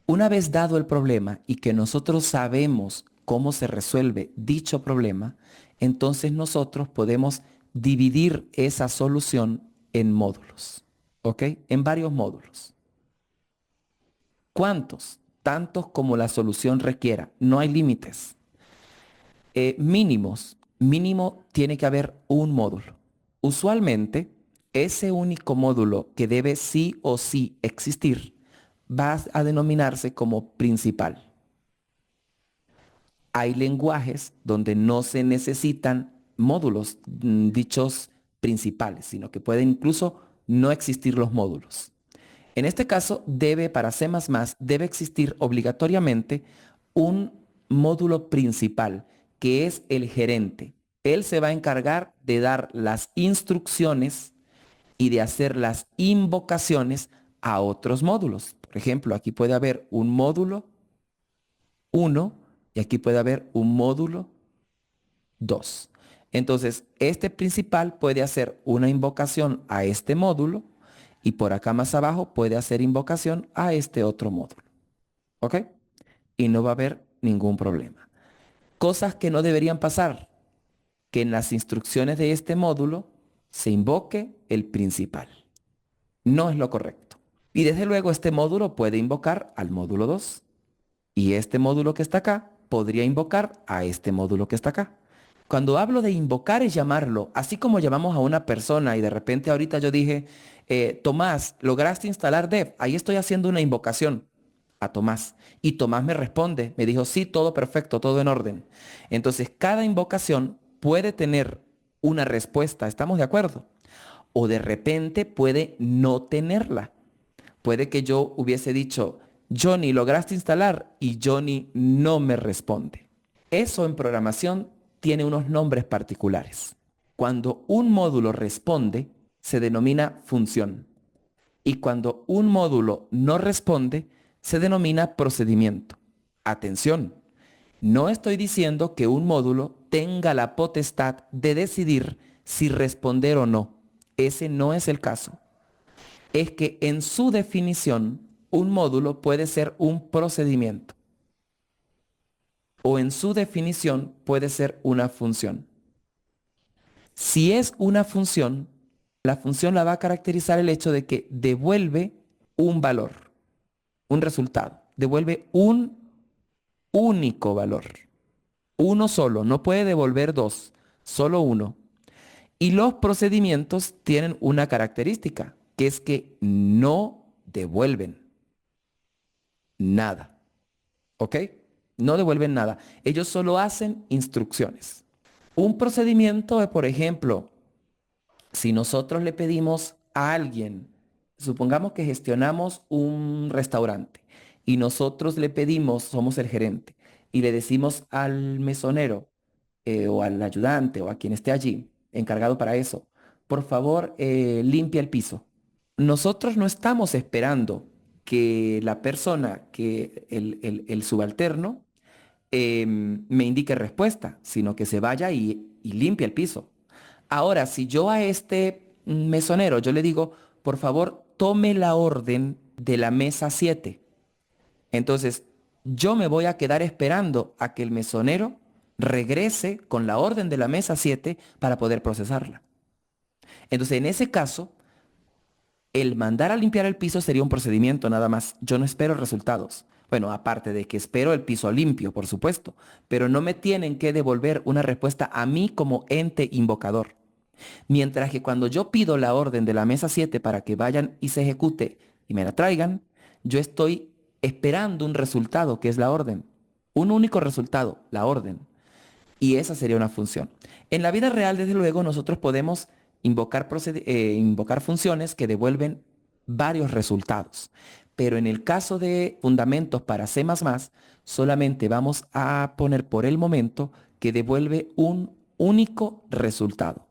Una vez dado el problema y que nosotros sabemos cómo se resuelve dicho problema, entonces nosotros podemos dividir esa solución en módulos, ¿ok? En varios módulos. ¿Cuántos? Tantos como la solución requiera. No hay límites. Mínimos. Mínimo tiene que haber un módulo. Usualmente, ese único módulo que debe sí o sí existir va a denominarse como principal. Hay lenguajes donde no se necesitan módulos dichos principales, sino que pueden incluso no existir los módulos. En este caso, para C++, debe existir obligatoriamente un módulo principal, que es el gerente. Él se va a encargar de dar las instrucciones y de hacer las invocaciones a otros módulos. Por ejemplo, aquí puede haber un módulo 1 y aquí puede haber un módulo 2. Entonces, este principal puede hacer una invocación a este módulo y por acá más abajo puede hacer invocación a este otro módulo. ¿Ok? Y no va a haber ningún problema. Cosas que no deberían pasar, que en las instrucciones de este módulo se invoque el principal. No es lo correcto. Y desde luego este módulo puede invocar al módulo 2 y este módulo que está acá podría invocar a este módulo que está acá. Cuando hablo de invocar es llamarlo, así como llamamos a una persona y de repente ahorita yo dije, Tomás, ¿lograste instalar Dev? Ahí estoy haciendo una invocación a Tomás. Y Tomás me responde, me dijo, sí, todo perfecto, todo en orden. Entonces, cada invocación puede tener una respuesta, ¿estamos de acuerdo? O de repente puede no tenerla. Puede que yo hubiese dicho, Johnny, ¿lograste instalar? Y Johnny no me responde. Eso en programación tiene unos nombres particulares. Cuando un módulo responde, se denomina función. Y cuando un módulo no responde, se denomina procedimiento. Atención, no estoy diciendo que un módulo tenga la potestad de decidir si responder o no. Ese no es el caso. Es que en su definición, un módulo puede ser un procedimiento o en su definición puede ser una función. Si es una función, la función la va a caracterizar el hecho de que devuelve un valor, un resultado, devuelve un único valor, uno solo, no puede devolver dos, solo uno. Y los procedimientos tienen una característica, que es que no devuelven nada. ¿Ok? No devuelven nada. Ellos solo hacen instrucciones. Un procedimiento es, por ejemplo, si nosotros le pedimos a alguien, supongamos que gestionamos un restaurante y nosotros le pedimos, somos el gerente, y le decimos al mesonero o al ayudante o a quien esté allí, encargado para eso, por favor, limpia el piso. Nosotros no estamos esperando que la persona, que el subalterno, me indique respuesta, sino que se vaya y limpie el piso. Ahora, si yo a este mesonero, yo le digo, por favor, tome la orden de la mesa 7. Entonces, yo me voy a quedar esperando a que el mesonero regrese con la orden de la mesa 7 para poder procesarla. Entonces, en ese caso, el mandar a limpiar el piso sería un procedimiento nada más. Yo no espero resultados. Bueno, aparte de que espero el piso limpio, por supuesto, pero no me tienen que devolver una respuesta a mí como ente invocador. Mientras que cuando yo pido la orden de la mesa 7 para que vayan y se ejecute y me la traigan, yo estoy esperando un resultado que es la orden. Un único resultado, la orden. Y esa sería una función. En la vida real, desde luego, nosotros podemos invocar funciones que devuelven varios resultados. Pero en el caso de fundamentos para C++, solamente vamos a poner por el momento que devuelve un único resultado.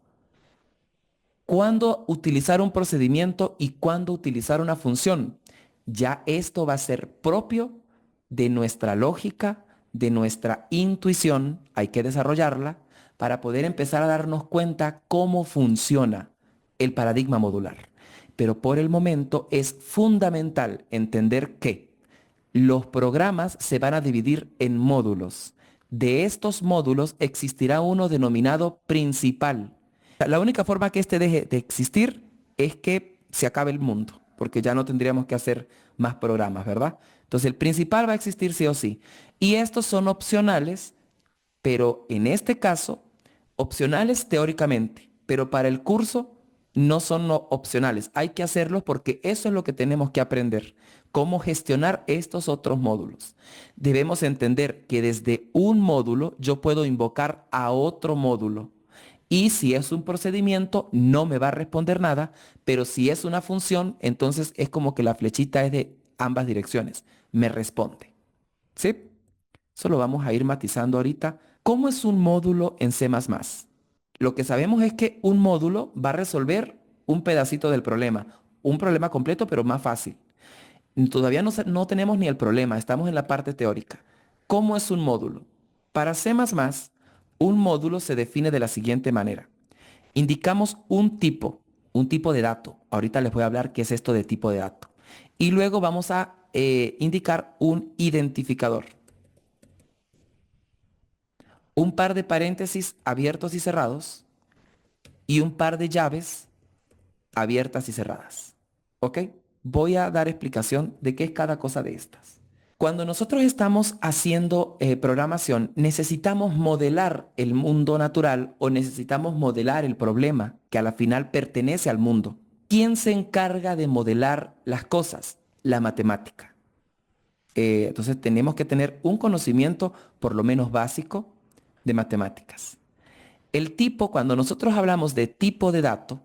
¿Cuándo utilizar un procedimiento y cuándo utilizar una función? Ya esto va a ser propio de nuestra lógica, de nuestra intuición, hay que desarrollarla para poder empezar a darnos cuenta cómo funciona el paradigma modular. Pero por el momento es fundamental entender que Los programas se van a dividir en módulos. De estos módulos existirá uno denominado principal. La única forma que este deje de existir es que se acabe el mundo, porque ya no tendríamos que hacer más programas, ¿verdad? Entonces el principal va a existir sí o sí. Y estos son opcionales, pero en este caso, opcionales teóricamente, pero para el curso no son opcionales. Hay que hacerlos porque eso es lo que tenemos que aprender, cómo gestionar estos otros módulos. Debemos entender que desde un módulo yo puedo invocar a otro módulo. Y si es un procedimiento, no me va a responder nada, pero si es una función, entonces es como que la flechita es de ambas direcciones. Me responde. ¿Sí? Eso lo vamos a ir matizando ahorita. ¿Cómo es un módulo en C++? Lo que sabemos es que un módulo va a resolver un pedacito del problema, un problema completo, pero más fácil. Todavía no tenemos ni el problema, estamos en la parte teórica. ¿Cómo es un módulo? Para C++, un módulo se define de la siguiente manera. Indicamos un tipo de dato. Ahorita les voy a hablar qué es esto de tipo de dato. Y luego vamos a indicar un identificador. Un par de paréntesis abiertos y cerrados y un par de llaves abiertas y cerradas. ¿Ok? Voy a dar explicación de qué es cada cosa de estas. Cuando nosotros estamos haciendo programación, necesitamos modelar el mundo natural o necesitamos modelar el problema que a la final pertenece al mundo. ¿Quién se encarga de modelar las cosas? La matemática. Entonces tenemos que tener un conocimiento por lo menos básico de matemáticas. El tipo, cuando nosotros hablamos de tipo de dato,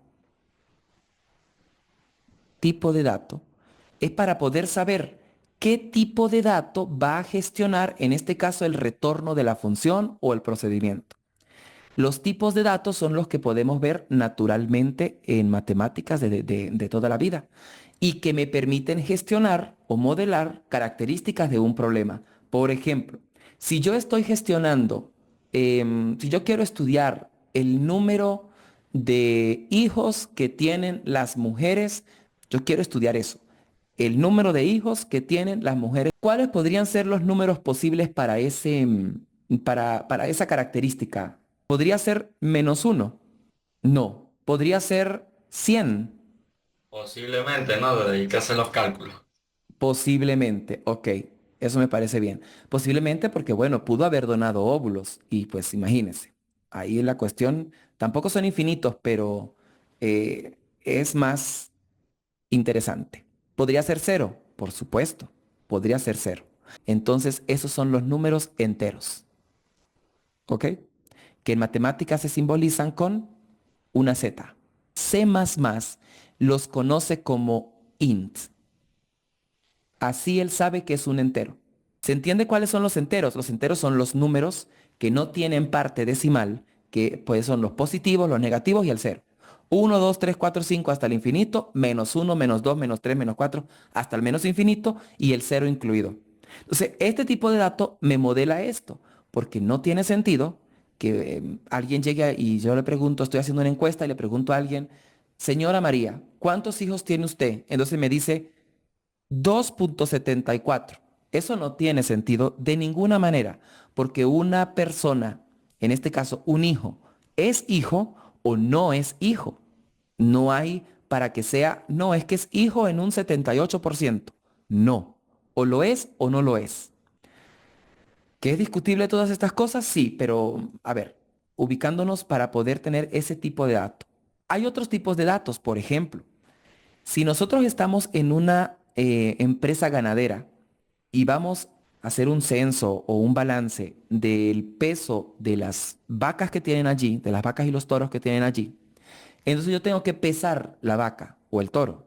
es para poder saber qué tipo de dato va a gestionar, en este caso, el retorno de la función o el procedimiento. Los tipos de datos son los que podemos ver naturalmente en matemáticas de toda la vida y que me permiten gestionar o modelar características de un problema. Por ejemplo, si yo estoy gestionando, si yo quiero estudiar el número de hijos que tienen las mujeres, yo quiero estudiar eso. El número de hijos que tienen las mujeres. ¿Cuáles podrían ser los números posibles para para esa característica? ¿Podría ser -1? No. ¿Podría ser 100? Posiblemente, ¿no? Desde ahí que hacer los cálculos. Posiblemente. Ok, eso me parece bien. Posiblemente porque, bueno, pudo haber donado óvulos y pues imagínense. Ahí la cuestión, tampoco son infinitos, pero es más interesante. ¿Podría ser 0? Por supuesto, podría ser 0. Entonces, esos son los números enteros. ¿Ok? Que en matemáticas se simbolizan con una Z. C++ los conoce como int. Así él sabe que es un entero. ¿Se entiende cuáles son los enteros? Los enteros son los números que no tienen parte decimal, que pues son los positivos, los negativos y el cero. 1, 2, 3, 4, 5 hasta el infinito, -1, -2, -3, -4, hasta el menos infinito y el cero incluido. Entonces, este tipo de dato me modela esto, porque no tiene sentido que alguien llegue y yo le pregunto, estoy haciendo una encuesta y le pregunto a alguien, señora María, ¿cuántos hijos tiene usted? Entonces me dice 2,74. Eso no tiene sentido de ninguna manera, porque una persona, en este caso un hijo, es hijo o no es hijo. No hay para que sea, no, es que es hijo en un 78%. No, o lo es o no lo es. ¿Que es discutible todas estas cosas? Sí, pero a ver, ubicándonos para poder tener ese tipo de datos. Hay otros tipos de datos, por ejemplo, si nosotros estamos en una empresa ganadera y vamos a hacer un censo o un balance del peso de las vacas que tienen allí, de las vacas y los toros que tienen allí, entonces yo tengo que pesar la vaca o el toro.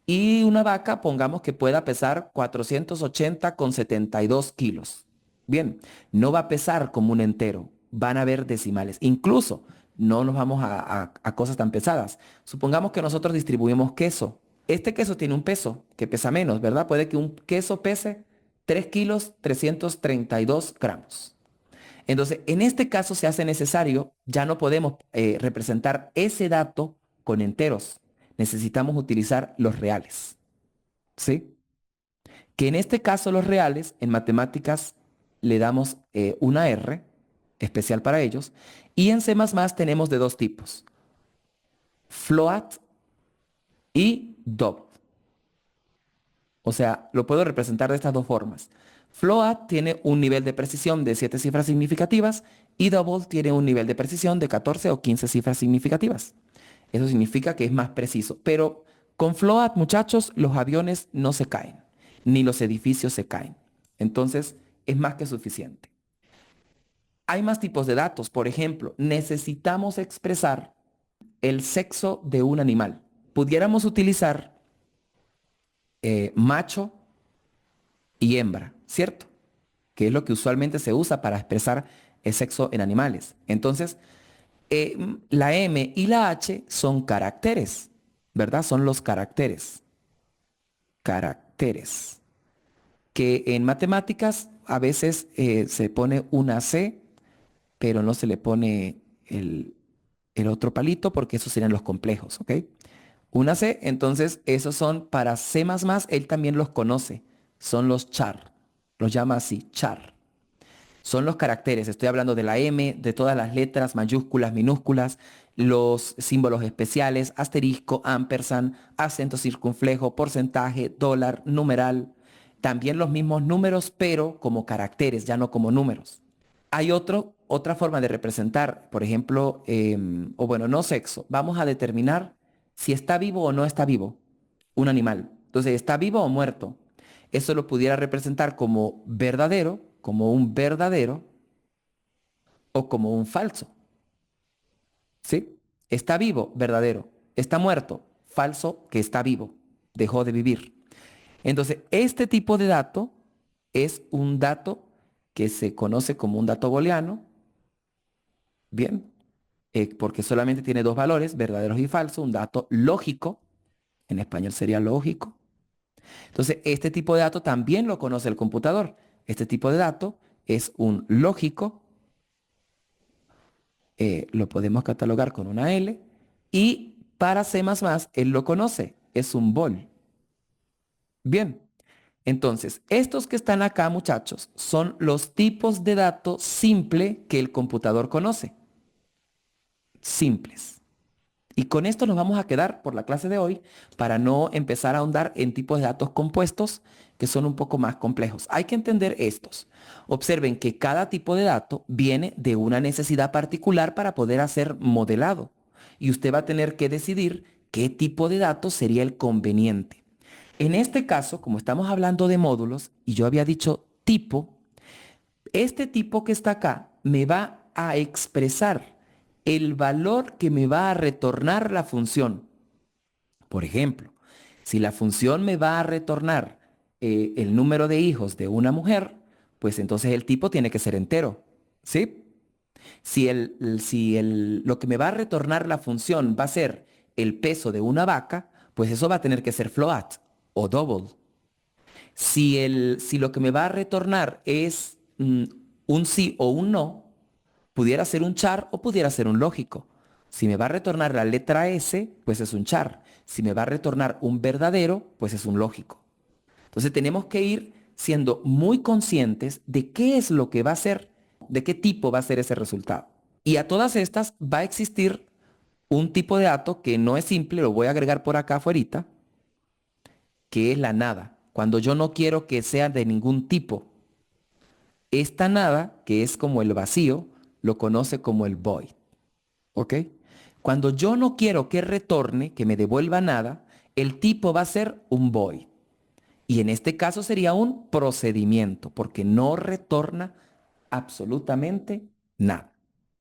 Y una vaca, pongamos que pueda pesar 480,72 kilos. Bien, no va a pesar como un entero, van a haber decimales. Incluso no nos vamos a cosas tan pesadas. Supongamos que nosotros distribuimos queso. Este queso tiene un peso que pesa menos, ¿verdad? Puede que un queso pese 3 kilos 332 gramos. Entonces, en este caso se hace necesario, ya no podemos representar ese dato con enteros. Necesitamos utilizar los reales. ¿Sí? que en este caso los reales, en matemáticas le damos una R especial para ellos, y en C++ tenemos de dos tipos, float y double. O sea, lo puedo representar de estas dos formas. Float tiene un nivel de precisión de 7 cifras significativas y double tiene un nivel de precisión de 14 o 15 cifras significativas. Eso significa que es más preciso. Pero con float, muchachos, los aviones no se caen, ni los edificios se caen. Entonces, es más que suficiente. Hay más tipos de datos. Por ejemplo, necesitamos expresar el sexo de un animal. Pudiéramos utilizar macho y hembra, ¿cierto? Que es lo que usualmente se usa para expresar el sexo en animales. Entonces, la M y la H son caracteres, ¿verdad? Son los caracteres. Caracteres. Que en matemáticas a veces se pone una C, pero no se le pone el otro palito porque esos serían los complejos, ¿ok? Una C, entonces esos son para C++, él también los conoce. Son los char. Los llama así, char. Son los caracteres. Estoy hablando de la M, de todas las letras, mayúsculas, minúsculas, los símbolos especiales, asterisco, ampersand, acento circunflejo, porcentaje, dólar, numeral. También los mismos números, pero como caracteres, ya no como números. Hay otra forma de representar, por ejemplo, o bueno, no sexo. Vamos a determinar si está vivo o no está vivo un animal. Entonces, ¿está vivo o muerto? Eso lo pudiera representar como verdadero, como un verdadero o como un falso. ¿Sí? Está vivo, verdadero. Está muerto, falso, que está vivo, dejó de vivir. Entonces, este tipo de dato es un dato que se conoce como un dato booleano, bien, porque solamente tiene dos valores, verdaderos y falsos, un dato lógico, en español sería lógico. Entonces, este tipo de dato también lo conoce el computador. Este tipo de dato es un lógico, lo podemos catalogar con una L, y para C++ él lo conoce, es un bool. Bien, entonces, estos que están acá, muchachos, son los tipos de dato simple que el computador conoce. Simples. Y con esto nos vamos a quedar por la clase de hoy para no empezar a ahondar en tipos de datos compuestos que son un poco más complejos. Hay que entender estos. Observen que cada tipo de dato viene de una necesidad particular para poder hacer modelado. Y usted va a tener que decidir qué tipo de datos sería el conveniente. En este caso, como estamos hablando de módulos y yo había dicho tipo, este tipo que está acá me va a expresar el valor que me va a retornar la función. Por ejemplo, si la función me va a retornar el número de hijos de una mujer, pues entonces el tipo tiene que ser entero, ¿sí? Si lo que me va a retornar la función va a ser el peso de una vaca, pues eso va a tener que ser float o double. Si lo que me va a retornar es un sí o un no, pudiera ser un char o pudiera ser un lógico. Si me va a retornar la letra S, pues es un char. Si me va a retornar un verdadero, pues es un lógico. Entonces tenemos que ir siendo muy conscientes de qué es lo que va a ser, de qué tipo va a ser ese resultado. Y a todas estas va a existir un tipo de dato que no es simple, lo voy a agregar por acá afuera, que es la nada. Cuando yo no quiero que sea de ningún tipo. Esta nada, que es como el vacío, lo conoce como el void. ¿Ok? Cuando yo no quiero que retorne, que me devuelva nada, el tipo va a ser un void. Y en este caso sería un procedimiento, porque no retorna absolutamente nada.